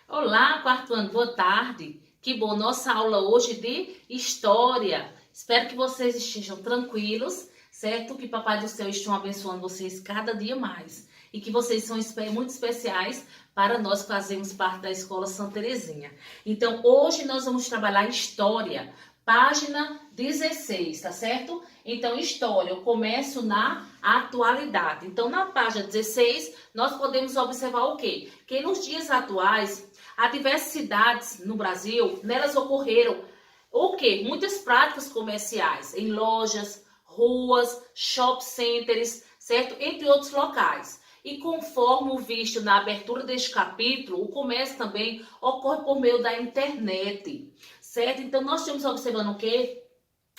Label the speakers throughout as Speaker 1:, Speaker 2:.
Speaker 1: Olá, quarto ano, boa tarde. Que bom, nossa aula hoje de História. Espero que vocês estejam tranquilos, certo? Que Papai do Céu esteja abençoando vocês cada dia mais. E que vocês são muito especiais para nós que fazemos parte da Escola Santa Terezinha. Então, hoje nós vamos trabalhar História, página 16, tá certo? Então, História, eu começo na atualidade. Então, na página 16, nós podemos observar o quê? Que nos dias atuais, há diversas cidades no Brasil, nelas ocorreram o quê? Muitas práticas comerciais em lojas, ruas, shopping centers, certo? Entre outros locais. E conforme o visto na abertura deste capítulo, o comércio também ocorre por meio da internet, certo? Então, nós estamos observando o quê?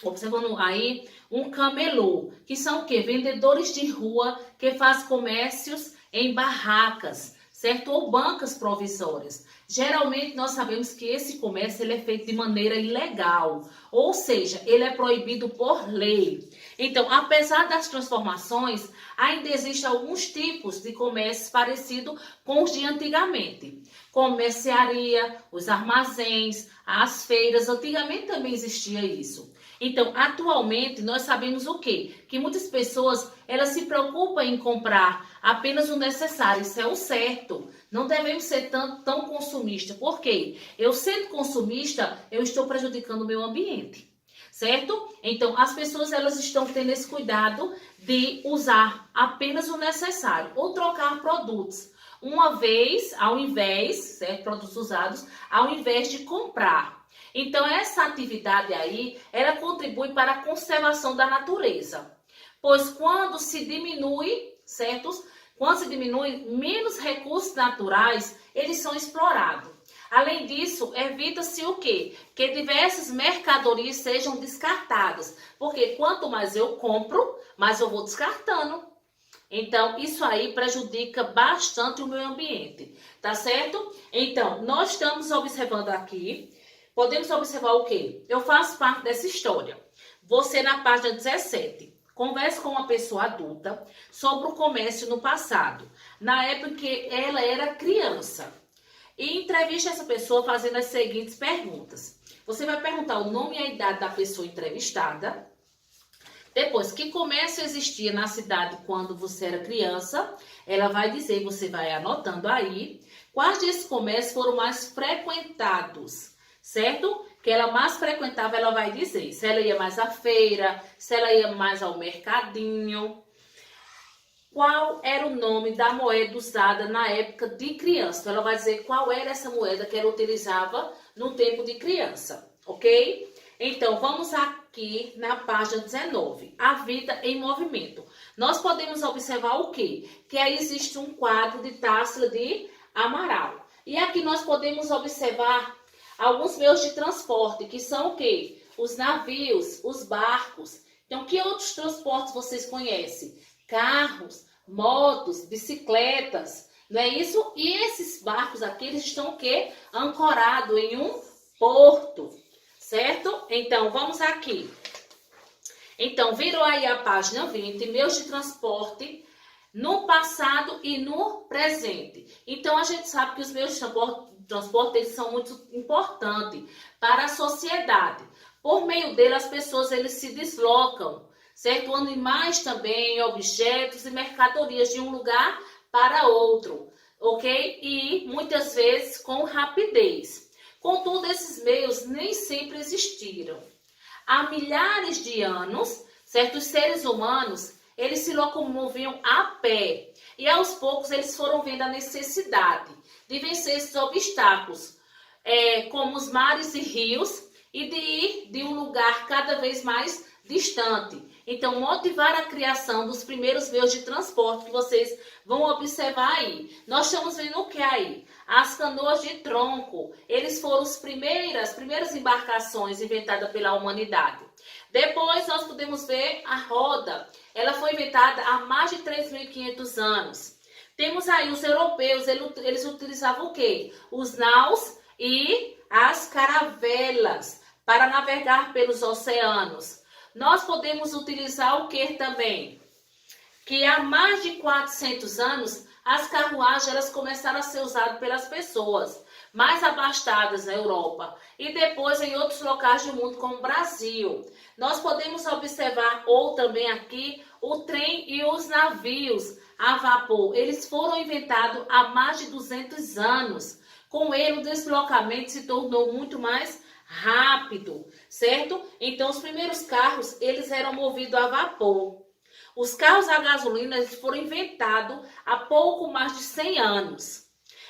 Speaker 1: Observando aí um camelô, que são o quê? Vendedores de rua que fazem comércios em barracas, certo? Ou bancas provisórias. Geralmente nós sabemos que esse comércio ele é feito de maneira ilegal, ou seja, ele é proibido por lei. Então, apesar das transformações, ainda existem alguns tipos de comércio parecidos com os de antigamente. Como mercearia, os armazéns, as feiras, antigamente também existia isso. Então, atualmente, nós sabemos o quê? Que muitas pessoas, elas se preocupam em comprar apenas o necessário, isso é o certo. Não devemos ser tão consumistas. Por quê? Eu sendo consumista, eu estou prejudicando o meio ambiente, certo? Então, as pessoas, elas estão tendo esse cuidado de usar apenas o necessário ou trocar produtos. Uma vez, ao invés, certo? Produtos usados, ao invés de comprar. Então, essa atividade aí, ela contribui para a conservação da natureza. Pois quando se diminui, certo? Quando se diminui, menos recursos naturais, eles são explorados. Além disso, evita-se o quê? Que diversas mercadorias sejam descartadas. Porque quanto mais eu compro, mais eu vou descartando. Então, isso aí prejudica bastante o meio ambiente, tá certo? Então, nós estamos observando aqui, podemos observar o quê? Eu faço parte dessa história. Você na página 17. Converse com uma pessoa adulta sobre o comércio no passado, na época em que ela era criança. E entreviste essa pessoa fazendo as seguintes perguntas. Você vai perguntar o nome e a idade da pessoa entrevistada. Depois, que comércio existia na cidade quando você era criança? Ela vai dizer, você vai anotando aí, quais desses comércios foram mais frequentados, certo? Que ela mais frequentava, ela vai dizer se ela ia mais à feira, se ela ia mais ao mercadinho. Qual era o nome da moeda usada na época de criança? Então, ela vai dizer qual era essa moeda que ela utilizava no tempo de criança, ok? Então, vamos aqui na página 19, a vida em movimento. Nós podemos observar o quê? Que aí existe um quadro de Társila de Amaral. E aqui nós podemos observar alguns meios de transporte, que são o quê? Os navios, os barcos. Então, que outros transportes vocês conhecem? Carros, motos, bicicletas, não é isso? E esses barcos aqui, eles estão o quê? Ancorados em um porto, certo? Então, vamos aqui. Então, virou aí a página 20, meios de transporte no passado e no presente. Então, a gente sabe que os meios de transporte eles são muito importantes para a sociedade. Por meio dele, as pessoas eles se deslocam, certo? Animais também, objetos e mercadorias de um lugar para outro, ok? E muitas vezes com rapidez. Contudo, esses meios nem sempre existiram. Há milhares de anos, certos seres humanos, eles se locomoviam a pé. E aos poucos eles foram vendo a necessidade de vencer esses obstáculos, como os mares e rios, e de ir de um lugar cada vez mais distante. Então, motivar a criação dos primeiros meios de transporte que vocês vão observar aí. Nós estamos vendo o que aí? As canoas de tronco. Eles foram as primeiras embarcações inventadas pela humanidade. Depois, nós podemos ver a roda. Ela foi inventada há mais de 3.500 anos. Temos aí os europeus, eles utilizavam o quê? Os naus e as caravelas para navegar pelos oceanos. Nós podemos utilizar o que também? Que há mais de 400 anos as carruagens elas começaram a ser usadas pelas pessoas mais abastadas na Europa e depois em outros locais do mundo, como o Brasil. Nós podemos observar, ou também aqui, o trem e os navios a vapor. Eles foram inventados há mais de 200 anos. Com ele, o deslocamento se tornou muito mais rápido, certo? Então, os primeiros carros, eles eram movidos a vapor. Os carros a gasolina eles foram inventados há pouco mais de 100 anos.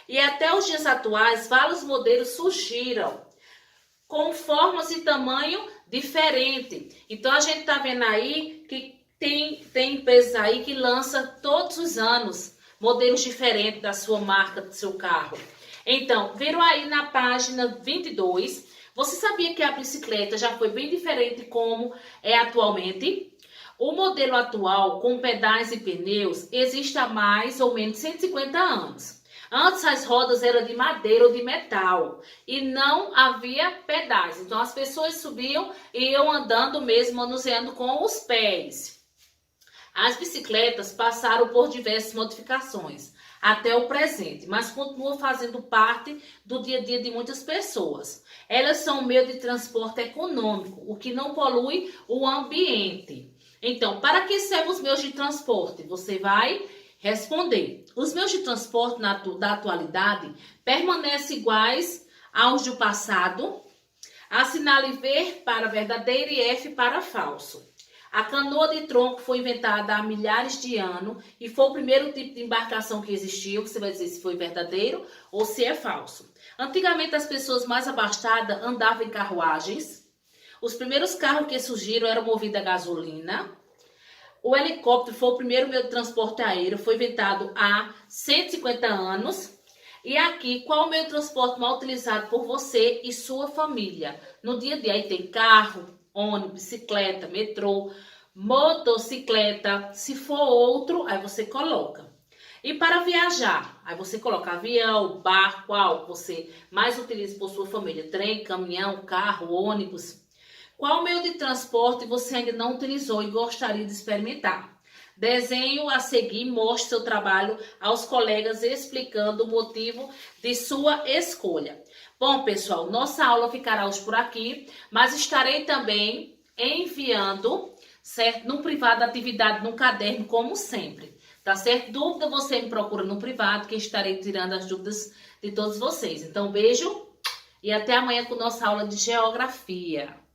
Speaker 1: E até os dias atuais, vários modelos surgiram com formas e tamanho diferentes. Então, a gente está vendo aí que tem empresas aí que lançam todos os anos modelos diferentes da sua marca, do seu carro. Então, viram aí na página 22, você sabia que a bicicleta já foi bem diferente como é atualmente? O modelo atual, com pedais e pneus, existe há mais ou menos 150 anos. Antes as rodas eram de madeira ou de metal e não havia pedais. Então as pessoas subiam e iam andando mesmo, manuseando com os pés. As bicicletas passaram por diversas modificações até o presente, mas continuam fazendo parte do dia a dia de muitas pessoas. Elas são um meio de transporte econômico, o que não polui o ambiente. Então, para que servem os meios de transporte? Você vai responder. Os meios de transporte da atualidade permanecem iguais aos do passado. Assinale V para verdadeiro e F para falso. A canoa de tronco foi inventada há milhares de anos e foi o primeiro tipo de embarcação que existiu. Você vai dizer se foi verdadeiro ou se é falso. Antigamente as pessoas mais abastadas andavam em carruagens. Os primeiros carros que surgiram eram movidos a gasolina. O helicóptero foi o primeiro meio de transporte aéreo, foi inventado há 150 anos. E aqui, qual o meio de transporte mais utilizado por você e sua família? No dia a dia, aí tem carro, ônibus, bicicleta, metrô, motocicleta. Se for outro, aí você coloca. E para viajar, aí você coloca avião, barco, qual você mais utiliza por sua família? Trem, caminhão, carro, ônibus. Qual meio de transporte você ainda não utilizou e gostaria de experimentar? Desenho a seguir, mostre seu trabalho aos colegas explicando o motivo de sua escolha. Bom, pessoal, nossa aula ficará hoje por aqui, mas estarei também enviando, certo? No privado, atividade no caderno, como sempre, tá certo? Dúvida, você me procura no privado, que estarei tirando as dúvidas de todos vocês. Então, beijo e até amanhã com nossa aula de geografia.